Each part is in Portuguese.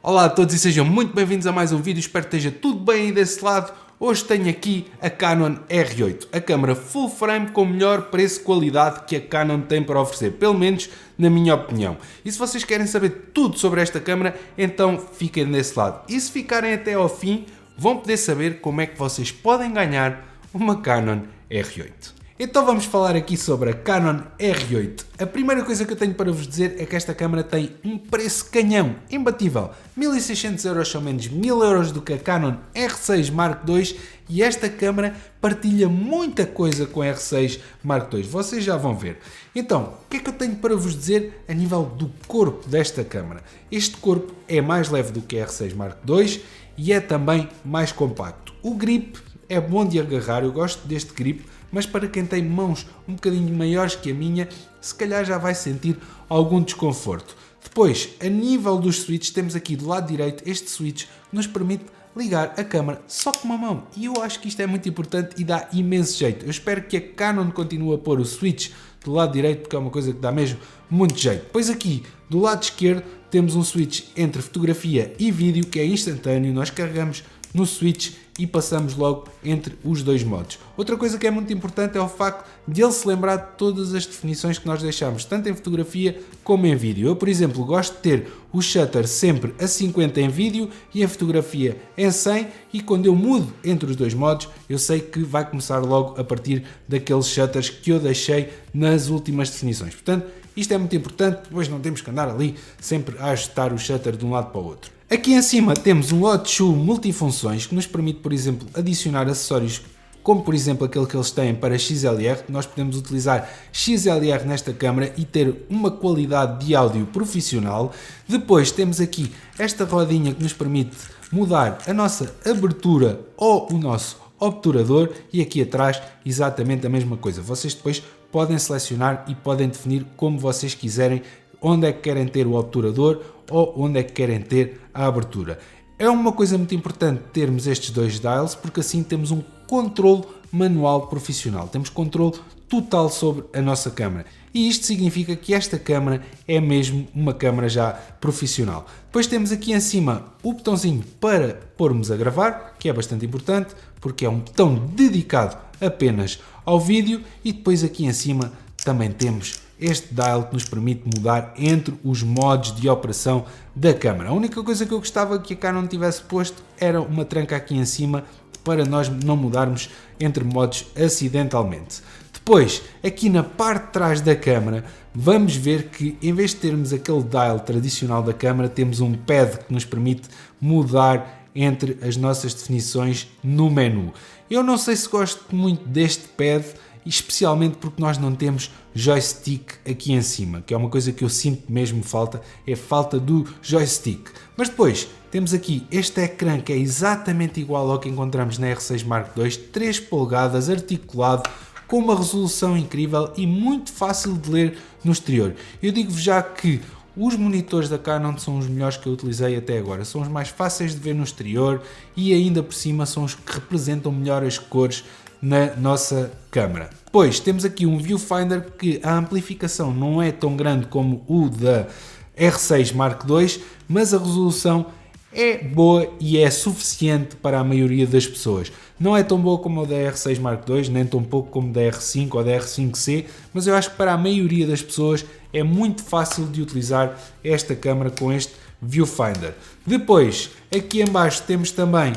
Olá a todos e sejam muito bem-vindos a mais um vídeo, espero que esteja tudo bem aí desse lado. Hoje tenho aqui a Canon R8, a câmera full frame com o melhor preço-qualidade que a Canon tem para oferecer, pelo menos na minha opinião. E se vocês querem saber tudo sobre esta câmera, então fiquem desse lado. E se ficarem até ao fim, vão poder saber como é que vocês podem ganhar uma Canon R8. Então vamos falar aqui sobre a Canon R8. A primeira coisa que eu tenho para vos dizer é que esta câmera tem um preço canhão, imbatível. 1600€ são menos 1000€ do que a Canon R6 Mark II e esta câmera partilha muita coisa com a R6 Mark II. Vocês já vão ver. Então, o que é que eu tenho para vos dizer a nível do corpo desta câmera? Este corpo é mais leve do que a R6 Mark II e é também mais compacto. O grip é bom de agarrar, eu gosto deste grip, mas para quem tem mãos um bocadinho maiores que a minha, se calhar já vai sentir algum desconforto. Depois, a nível dos switches, temos aqui do lado direito este switch que nos permite ligar a câmera só com uma mão. E eu acho que isto é muito importante e dá imenso jeito. Eu espero que a Canon continue a pôr o switch do lado direito, porque é uma coisa que dá mesmo muito jeito. Depois aqui, do lado esquerdo, temos um switch entre fotografia e vídeo, que é instantâneo. Nós carregamos no switch e passamos logo entre os dois modos. Outra coisa que é muito importante é o facto de ele se lembrar de todas as definições que nós deixamos, tanto em fotografia como em vídeo. Eu, por exemplo, gosto de ter o shutter sempre a 50 em vídeo e a fotografia em 100, e quando eu mudo entre os dois modos, eu sei que vai começar logo a partir daqueles shutters que eu deixei nas últimas definições. Portanto, isto é muito importante, depois não temos que andar ali sempre a ajustar o shutter de um lado para o outro. Aqui em cima temos um Hot Shoe multifunções que nos permite, por exemplo, adicionar acessórios como, por exemplo, aquele que eles têm para XLR. Nós podemos utilizar XLR nesta câmera e ter uma qualidade de áudio profissional. Depois temos aqui esta rodinha que nos permite mudar a nossa abertura ou o nosso obturador, e aqui atrás exatamente a mesma coisa. Vocês depois podem selecionar e podem definir como vocês quiserem onde é que querem ter o obturador ou onde é que querem ter a abertura. É uma coisa muito importante termos estes dois dials, porque assim temos um controle manual profissional. Temos controle total sobre a nossa câmera. E isto significa que esta câmera é mesmo uma câmera já profissional. Depois temos aqui em cima o botãozinho para pormos a gravar, que é bastante importante, porque é um botão dedicado apenas ao vídeo. E depois aqui em cima também temos este dial que nos permite mudar entre os modos de operação da câmera. A única coisa que eu gostava que a Canon tivesse posto era uma tranca aqui em cima para nós não mudarmos entre modos acidentalmente. Depois, aqui na parte de trás da câmera, vamos ver que em vez de termos aquele dial tradicional da câmera, temos um pad que nos permite mudar entre as nossas definições no menu. Eu não sei se gosto muito deste pad, especialmente porque nós não temos joystick aqui em cima, que é uma coisa que eu sinto mesmo falta, é falta do joystick. Mas depois temos aqui este ecrã que é exatamente igual ao que encontramos na R6 Mark II, 3 polegadas, articulado, com uma resolução incrível e muito fácil de ler no exterior. Eu digo-vos já que os monitores da Canon são os melhores que eu utilizei até agora, são os mais fáceis de ver no exterior e ainda por cima são os que representam melhor as cores na nossa câmera. Depois temos aqui um viewfinder que a amplificação não é tão grande como o da R6 Mark II, mas a resolução é boa e é suficiente para a maioria das pessoas. Não é tão boa como a da R6 Mark II, nem tão pouco como da R5 ou da R5C, mas eu acho que para a maioria das pessoas é muito fácil de utilizar esta câmera com este viewfinder. Depois, aqui em baixo temos também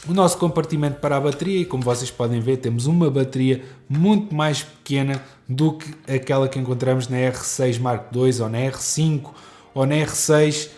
o nosso compartimento para a bateria e, como vocês podem ver, temos uma bateria muito mais pequena do que aquela que encontramos na R6 Mark II ou na R5 ou na R6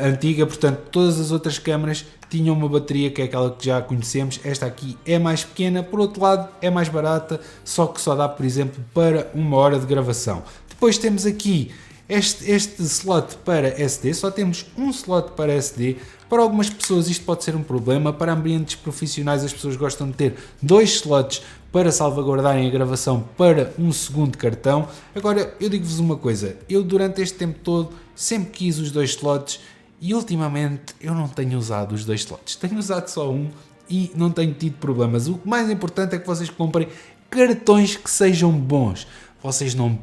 antiga. Portanto, todas as outras câmaras tinham uma bateria que é aquela que já conhecemos. Esta aqui é mais pequena, por outro lado é mais barata, só que só dá, por exemplo, para 1 hora de gravação. Depois temos aqui este slot para SD, só temos um slot para SD. Para algumas pessoas isto pode ser um problema, para ambientes profissionais as pessoas gostam de ter 2 slots para salvaguardarem a gravação para um segundo cartão. Agora, eu digo-vos uma coisa, eu durante este tempo todo sempre quis os 2 slots e ultimamente eu não tenho usado os 2 slots, tenho usado só um e não tenho tido problemas. O mais importante é que vocês comprem cartões que sejam bons. Vocês não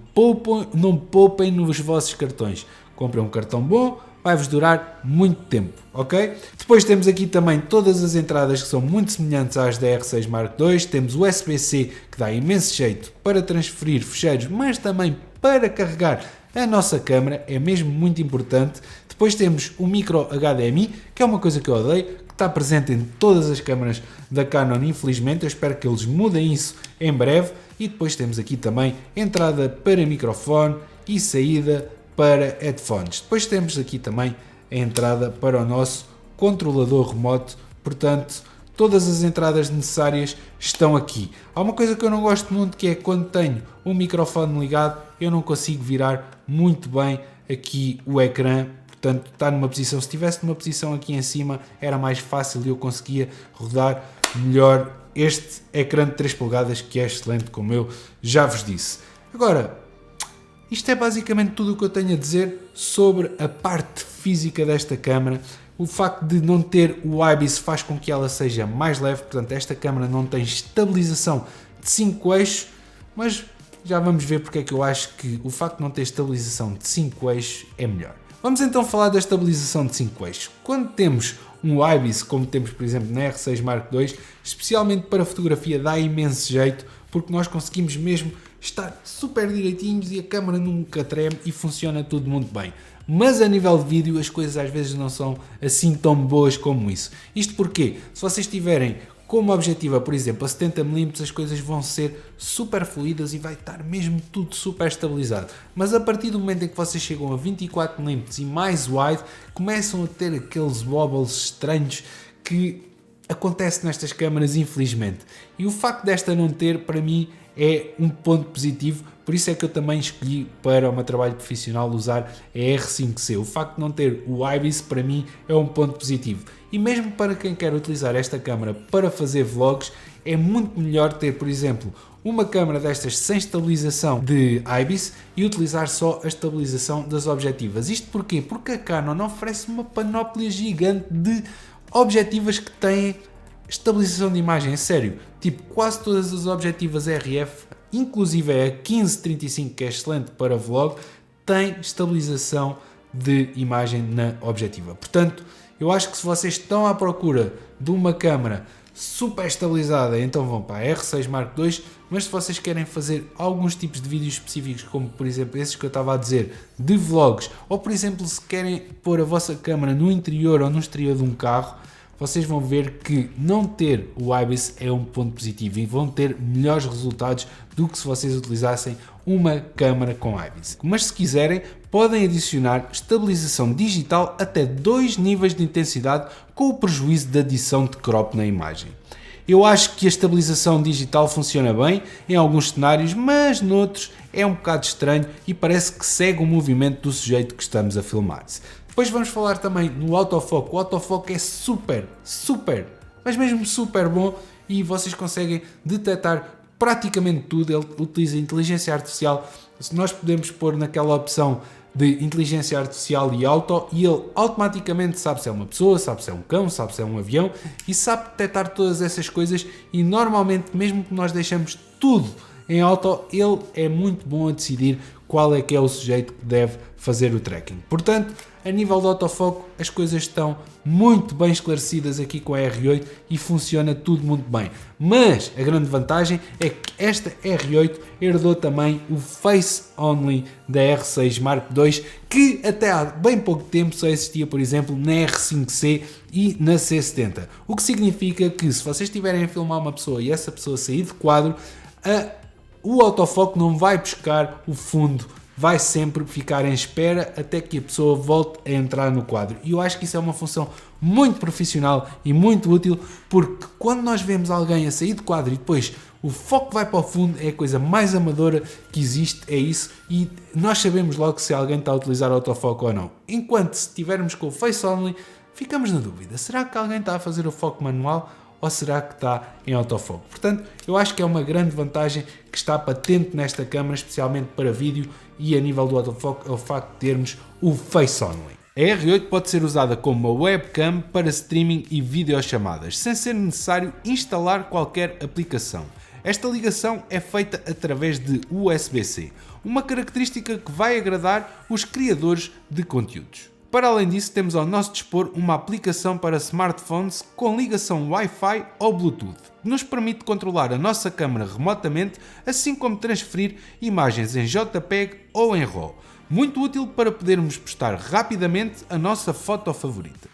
poupem nos vossos cartões. Comprem um cartão bom, vai-vos durar muito tempo, ok? Depois temos aqui também todas as entradas que são muito semelhantes às da R6 Mark II, temos o USB-C que dá imenso jeito para transferir ficheiros, mas também para carregar a nossa câmera, é mesmo muito importante. Depois temos o micro HDMI, que é uma coisa que eu odeio, que está presente em todas as câmaras da Canon, infelizmente, eu espero que eles mudem isso em breve. E depois temos aqui também entrada para microfone e saída para headphones. Depois temos aqui também a entrada para o nosso controlador remoto, portanto todas as entradas necessárias estão aqui. Há uma coisa que eu não gosto muito, que é quando tenho o microfone ligado, eu não consigo virar muito bem aqui o ecrã, portanto está numa posição, se estivesse numa posição aqui em cima era mais fácil e eu conseguia rodar melhor este ecrã de 3 polegadas que é excelente, como eu já vos disse. Agora, isto é basicamente tudo o que eu tenho a dizer sobre a parte física desta câmera. O facto de não ter o IBIS faz com que ela seja mais leve, portanto esta câmera não tem estabilização de 5 eixos, mas já vamos ver porque é que eu acho que o facto de não ter estabilização de 5 eixos é melhor. Vamos então falar da estabilização de 5 eixos. Quando temos um IBIS, como temos por exemplo na R6 Mark II, especialmente para fotografia dá imenso jeito, porque nós conseguimos mesmo estar super direitinhos e a câmera nunca treme e funciona tudo muito bem. Mas a nível de vídeo as coisas às vezes não são assim tão boas como isso. Isto porque, se vocês tiverem como objetiva, por exemplo, a 70mm, as coisas vão ser super fluidas e vai estar mesmo tudo super estabilizado. Mas a partir do momento em que vocês chegam a 24mm e mais wide, começam a ter aqueles wobbles estranhos que acontece nestas câmaras, infelizmente. E o facto desta não ter, para mim, é um ponto positivo, por isso é que eu também escolhi para o meu trabalho profissional usar a R5C. O facto de não ter o IBIS, para mim, é um ponto positivo. E mesmo para quem quer utilizar esta câmera para fazer vlogs, é muito melhor ter, por exemplo, uma câmera destas sem estabilização de IBIS e utilizar só a estabilização das objetivas. Isto porquê? Porque a Canon oferece uma panóplia gigante de objetivas que têm estabilização de imagem, é sério, tipo quase todas as objetivas RF, inclusive a 1535 que é excelente para vlog, tem estabilização de imagem na objetiva. Portanto, eu acho que se vocês estão à procura de uma câmera super estabilizada, então vão para a R6 Mark II, mas se vocês querem fazer alguns tipos de vídeos específicos, como por exemplo esses que eu estava a dizer, de vlogs, ou por exemplo se querem pôr a vossa câmera no interior ou no exterior de um carro, vocês vão ver que não ter o IBIS é um ponto positivo e vão ter melhores resultados do que se vocês utilizassem uma câmera com IBIS. Mas se quiserem, podem adicionar estabilização digital até 2 níveis de intensidade com o prejuízo da adição de crop na imagem. Eu acho que a estabilização digital funciona bem em alguns cenários, mas noutros é um bocado estranho e parece que segue o movimento do sujeito que estamos a filmar. Depois vamos falar também no autofoco. O autofoco é super, mas mesmo super bom e vocês conseguem detectar praticamente tudo. Ele utiliza inteligência artificial. Nós podemos pôr naquela opção de inteligência artificial e auto e ele automaticamente sabe se é uma pessoa, sabe se é um cão, sabe se é um avião e sabe detectar todas essas coisas e normalmente mesmo que nós deixamos tudo em auto, ele é muito bom a decidir qual é que é o sujeito que deve fazer o tracking. Portanto, a nível de autofoco, as coisas estão muito bem esclarecidas aqui com a R8 e funciona tudo muito bem. Mas a grande vantagem é que esta R8 herdou também o Face Only da R6 Mark II, que até há bem pouco tempo só existia, por exemplo, na R5C e na C70. O que significa que se vocês estiverem a filmar uma pessoa e essa pessoa sair de quadro, o autofoco não vai buscar o fundo, vai sempre ficar em espera até que a pessoa volte a entrar no quadro. E eu acho que isso é uma função muito profissional e muito útil, porque quando nós vemos alguém a sair de quadro e depois o foco vai para o fundo, é a coisa mais amadora que existe, é isso, e nós sabemos logo se alguém está a utilizar autofoco ou não. Enquanto se estivermos com o Face Only, ficamos na dúvida, será que alguém está a fazer o foco manual ou será que está em autofoco? Portanto, eu acho que é uma grande vantagem que está patente nesta câmera, especialmente para vídeo e a nível do autofoco, é o facto de termos o Face Only. A R8 pode ser usada como uma webcam para streaming e videochamadas, sem ser necessário instalar qualquer aplicação. Esta ligação é feita através de USB-C, uma característica que vai agradar os criadores de conteúdos. Para além disso, temos ao nosso dispor uma aplicação para smartphones com ligação Wi-Fi ou Bluetooth, que nos permite controlar a nossa câmera remotamente, assim como transferir imagens em JPEG ou em RAW. Muito útil para podermos postar rapidamente a nossa foto favorita.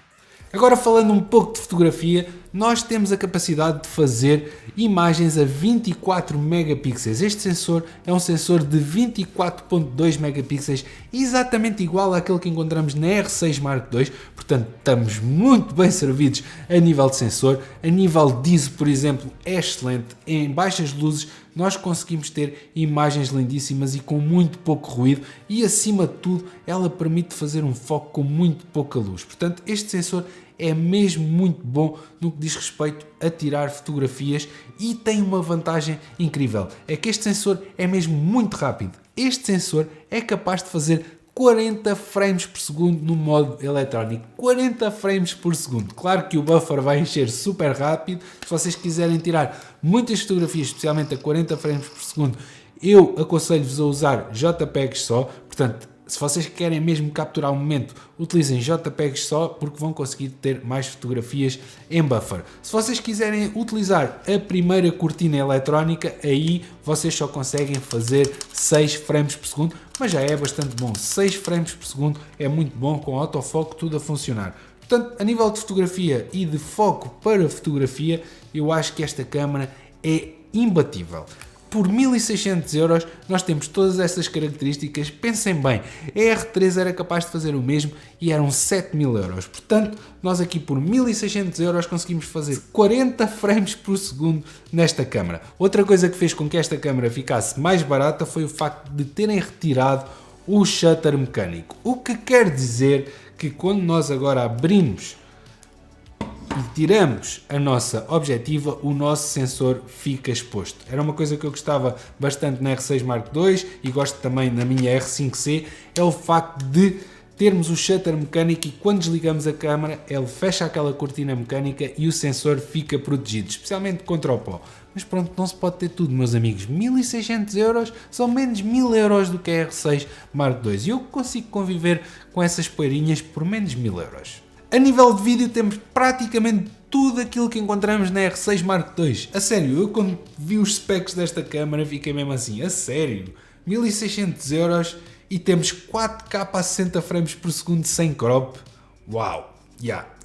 Agora, falando um pouco de fotografia, nós temos a capacidade de fazer imagens a 24 megapixels. Este sensor é um sensor de 24.2 megapixels, exatamente igual àquele que encontramos na R6 Mark II, portanto estamos muito bem servidos a nível de sensor. A nível de ISO, por exemplo, é excelente. Em baixas luzes nós conseguimos ter imagens lindíssimas e com muito pouco ruído, e acima de tudo ela permite fazer um foco com muito pouca luz. Portanto, este sensor é mesmo muito bom no que diz respeito a tirar fotografias, e tem uma vantagem incrível, é que este sensor é mesmo muito rápido. Este sensor é capaz de fazer 40 frames por segundo no modo eletrónico, 40 frames por segundo. Claro que o buffer vai encher super rápido. Se vocês quiserem tirar muitas fotografias, especialmente a 40 frames por segundo, eu aconselho-vos a usar JPEGs só. Portanto, se vocês querem mesmo capturar o momento, utilizem JPEGs só, porque vão conseguir ter mais fotografias em buffer. Se vocês quiserem utilizar a primeira cortina eletrónica, aí vocês só conseguem fazer 6 frames por segundo, mas já é bastante bom. 6 frames por segundo é muito bom, com autofoco, tudo a funcionar. Portanto, a nível de fotografia e de foco para fotografia, eu acho que esta câmera é imbatível. Por 1600€ nós temos todas essas características. Pensem bem, a R3 era capaz de fazer o mesmo e eram 7000€. Portanto, nós aqui por 1600€ conseguimos fazer 40 frames por segundo nesta câmera. Outra coisa que fez com que esta câmera ficasse mais barata foi o facto de terem retirado o shutter mecânico. O que quer dizer que quando nós agora abrimos e tiramos a nossa objetiva, o nosso sensor fica exposto. Era uma coisa que eu gostava bastante na R6 Mark II e gosto também na minha R5C, é o facto de termos o shutter mecânico, e quando desligamos a câmera ele fecha aquela cortina mecânica e o sensor fica protegido, especialmente contra o pó. Mas pronto, não se pode ter tudo, meus amigos. 1600€ são menos 1000€ do que a R6 Mark II, e eu consigo conviver com essas poeirinhas por menos 1000€. A nível de vídeo temos praticamente tudo aquilo que encontramos na R6 Mark II. A sério, eu quando vi os specs desta câmera fiquei mesmo assim, a sério, 1600€ e temos 4K a 60 frames por segundo sem crop. Uau,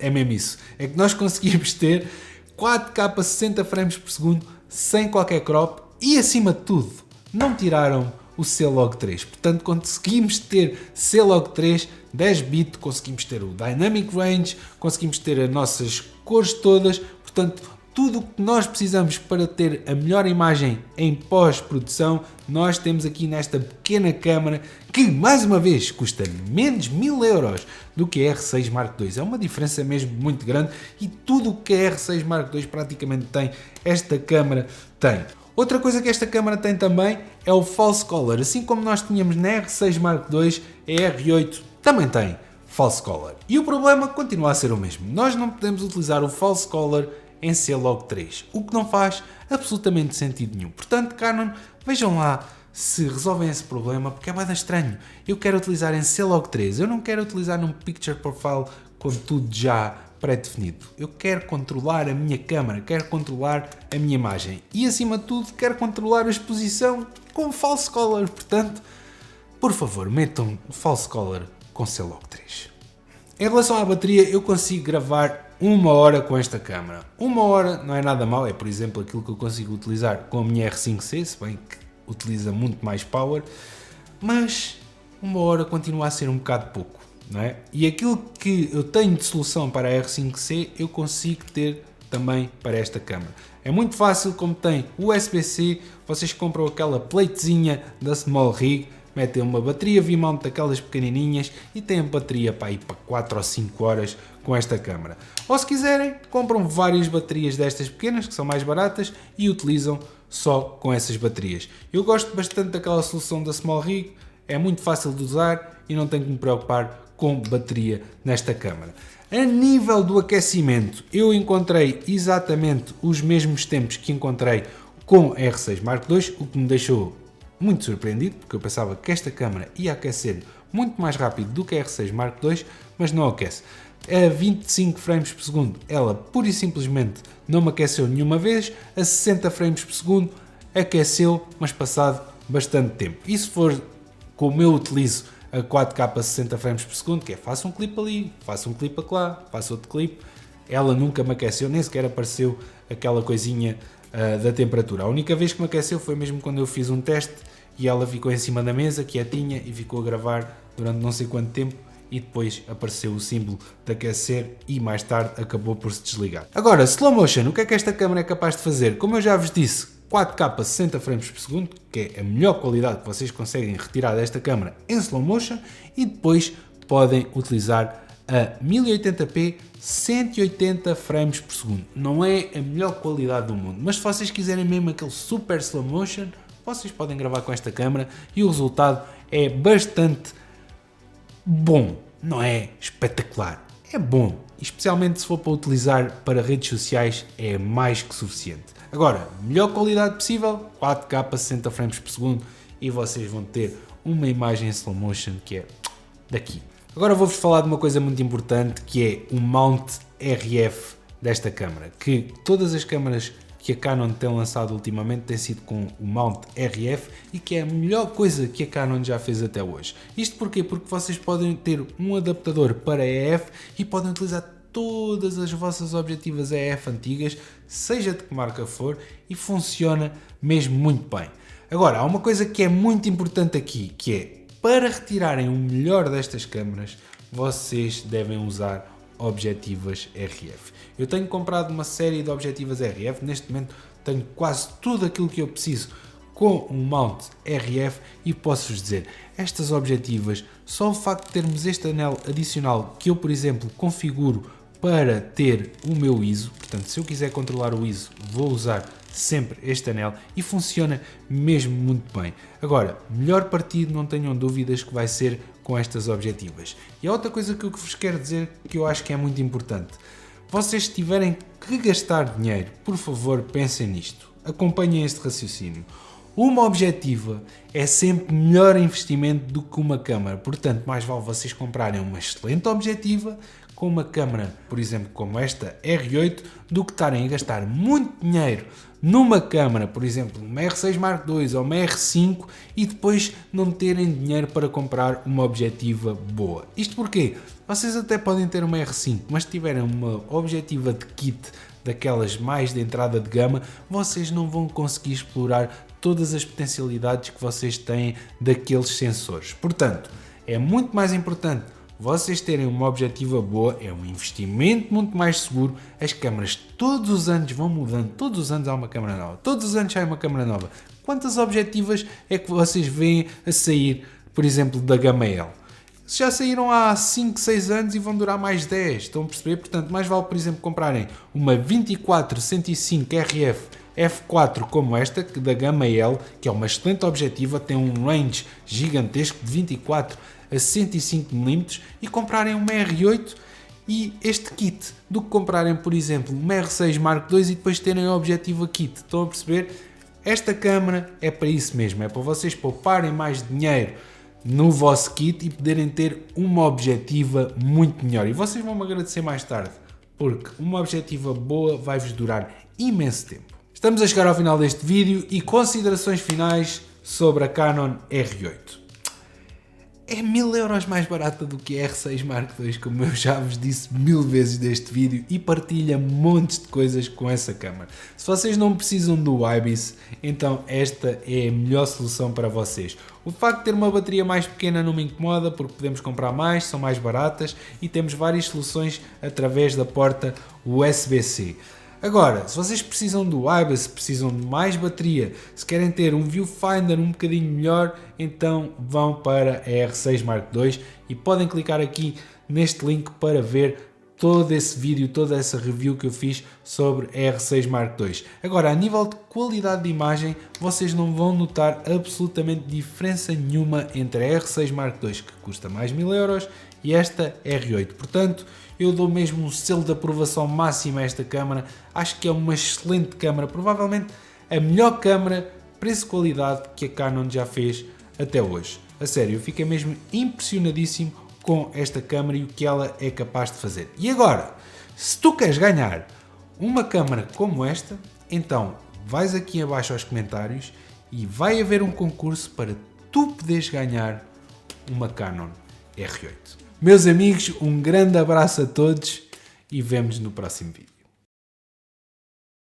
é mesmo isso. É que nós conseguimos ter 4K a 60 frames por segundo sem qualquer crop, e acima de tudo, não tiraram o C-Log 3. Portanto, conseguimos ter C-Log 3, 10 bit, conseguimos ter o Dynamic Range, conseguimos ter as nossas cores todas. Portanto, tudo o que nós precisamos para ter a melhor imagem em pós-produção, nós temos aqui nesta pequena câmara, que mais uma vez custa menos 1000€ do que a R6 Mark II. É uma diferença mesmo muito grande, e tudo o que a R6 Mark II praticamente tem, esta câmara tem. Outra coisa que esta câmara tem também é o False Color. Assim como nós tínhamos na R6 Mark II, a R8 também tem False Color. E o problema continua a ser o mesmo. Nós não podemos utilizar o False Color em C-Log 3, o que não faz absolutamente sentido nenhum. Portanto, Canon, vejam lá se resolvem esse problema, porque é bem estranho. Eu quero utilizar em C-Log 3, eu não quero utilizar num Picture Profile com tudo já pré-definido. Eu quero controlar a minha câmera, quero controlar a minha imagem e, acima de tudo, quero controlar a exposição com False Color. Portanto, por favor, metam o False Color com C-Log 3. Em relação à bateria, eu consigo gravar 1 hora com esta câmera. 1 hora não é nada mal, é por exemplo aquilo que eu consigo utilizar com a minha R5C, se bem que utiliza muito mais power, mas 1 hora continua a ser um bocado pouco. Não é? E aquilo que eu tenho de solução para a R5C, eu consigo ter também para esta câmera. É muito fácil, como tem USB-C, vocês compram aquela platezinha da Small Rig, metem uma bateria V-mount daquelas pequenininhas e têm bateria para ir para 4 ou 5 horas com esta câmera. Ou se quiserem, compram várias baterias destas pequenas, que são mais baratas, e utilizam só com essas baterias. Eu gosto bastante daquela solução da Small Rig, é muito fácil de usar e não tenho que me preocupar com bateria nesta câmera. A nível do aquecimento, eu encontrei exatamente os mesmos tempos que encontrei com a R6 Mark II, o que me deixou muito surpreendido, porque eu pensava que esta câmera ia aquecer muito mais rápido do que a R6 Mark II, mas não aquece. A 25 frames por segundo, ela pura e simplesmente não me aqueceu nenhuma vez. A 60 frames por segundo aqueceu, mas passado bastante tempo. E se for como eu utilizo a 4K a 60 frames por segundo, que é faço um clipe ali, faço um clipe acolá, faço outro clipe, ela nunca me aqueceu, nem sequer apareceu aquela coisinha da temperatura. A única vez que me aqueceu foi mesmo quando eu fiz um teste e ela ficou em cima da mesa, quietinha, e ficou a gravar durante não sei quanto tempo, e depois apareceu o símbolo de aquecer e mais tarde acabou por se desligar. Agora, slow motion, o que é que esta câmera é capaz de fazer? Como eu já vos disse, 4K a 60 frames por segundo, que é a melhor qualidade que vocês conseguem retirar desta câmera em slow motion, e depois podem utilizar a 1080p 180 frames por segundo. Não é a melhor qualidade do mundo, mas se vocês quiserem mesmo aquele super slow motion, vocês podem gravar com esta câmera e o resultado é bastante bom. Não é espetacular, é bom. Especialmente se for para utilizar para redes sociais, é mais que suficiente. Agora, melhor qualidade possível, 4K a 60 frames por segundo, e vocês vão ter uma imagem em slow motion que é daqui. Agora vou-vos falar de uma coisa muito importante, que é o mount RF desta câmera, que todas as câmaras que a Canon tem lançado ultimamente têm sido com o mount RF, e que é a melhor coisa que a Canon já fez até hoje. Isto porquê? Porque vocês podem ter um adaptador para EF e podem utilizar todas as vossas objetivas EF antigas, seja de que marca for, e funciona mesmo muito bem. Agora, há uma coisa que é muito importante aqui, que é, para retirarem o melhor destas câmaras, vocês devem usar objetivas RF. Eu tenho comprado uma série de objetivas RF, neste momento tenho quase tudo aquilo que eu preciso com um mount RF, e posso-vos dizer, estas objetivas, só o facto de termos este anel adicional que eu, por exemplo, configuro para ter o meu ISO, portanto, se eu quiser controlar o ISO, vou usar sempre este anel e funciona mesmo muito bem. Agora, melhor partido, não tenham dúvidas que vai ser com estas objetivas. E a outra coisa que eu vos quero dizer, que eu acho que é muito importante, vocês tiverem que gastar dinheiro, por favor, pensem nisto, acompanhem este raciocínio. Uma objetiva é sempre melhor investimento do que uma câmara, portanto, mais vale vocês comprarem uma excelente objetiva com uma câmara, por exemplo, como esta R8, do que estarem a gastar muito dinheiro numa câmara, por exemplo, uma R6 Mark II ou uma R5, e depois não terem dinheiro para comprar uma objetiva boa. Isto porquê? Vocês até podem ter uma R5, mas se tiverem uma objetiva de kit, daquelas mais de entrada de gama, vocês não vão conseguir explorar todas as potencialidades que vocês têm daqueles sensores. Portanto, é muito mais importante vocês terem uma objetiva boa, é um investimento muito mais seguro. As câmaras todos os anos vão mudando, todos os anos há uma câmara nova, todos os anos sai uma câmara nova. Quantas objetivas é que vocês veem a sair, por exemplo, da gama L? Já saíram há 5, 6 anos e vão durar mais 10, estão a perceber? Portanto, mais vale, por exemplo, comprarem uma 24-105 RF F4 como esta, da gama L, que é uma excelente objetiva, tem um range gigantesco de 24 a 105mm, e comprarem uma R8 e este kit, do que comprarem, por exemplo, uma R6 Mark II e depois terem o objetivo a kit. Estão a perceber? Esta câmera é para isso mesmo, é para vocês pouparem mais dinheiro no vosso kit e poderem ter uma objetiva muito melhor. E vocês vão me agradecer mais tarde, porque uma objetiva boa vai-vos durar imenso tempo. Estamos a chegar ao final deste vídeo e considerações finais sobre a Canon R8. É 1000€ mais barata do que a R6 Mark II, como eu já vos disse 1000 vezes neste vídeo, e partilha montes de coisas com essa câmera. Se vocês não precisam do IBIS, então esta é a melhor solução para vocês. O facto de ter uma bateria mais pequena não me incomoda, porque podemos comprar mais, são mais baratas, e temos várias soluções através da porta USB-C. Agora, se vocês precisam do IBIS, se precisam de mais bateria, se querem ter um viewfinder um bocadinho melhor, então vão para a R6 Mark II e podem clicar aqui neste link para ver todo esse vídeo, toda essa review que eu fiz sobre a R6 Mark II. Agora, a nível de qualidade de imagem, vocês não vão notar absolutamente diferença nenhuma entre a R6 Mark II, que custa mais 1000€, e esta R8. Portanto, eu dou mesmo um selo de aprovação máxima a esta câmara. Acho que é uma excelente câmara, provavelmente a melhor câmara preço-qualidade que a Canon já fez até hoje. A sério, eu fiquei mesmo impressionadíssimo com esta câmara e o que ela é capaz de fazer. E agora, se tu queres ganhar uma câmara como esta, então vais aqui abaixo aos comentários e vai haver um concurso para tu poderes ganhar uma Canon R8. Meus amigos, um grande abraço a todos e vemo-nos no próximo vídeo.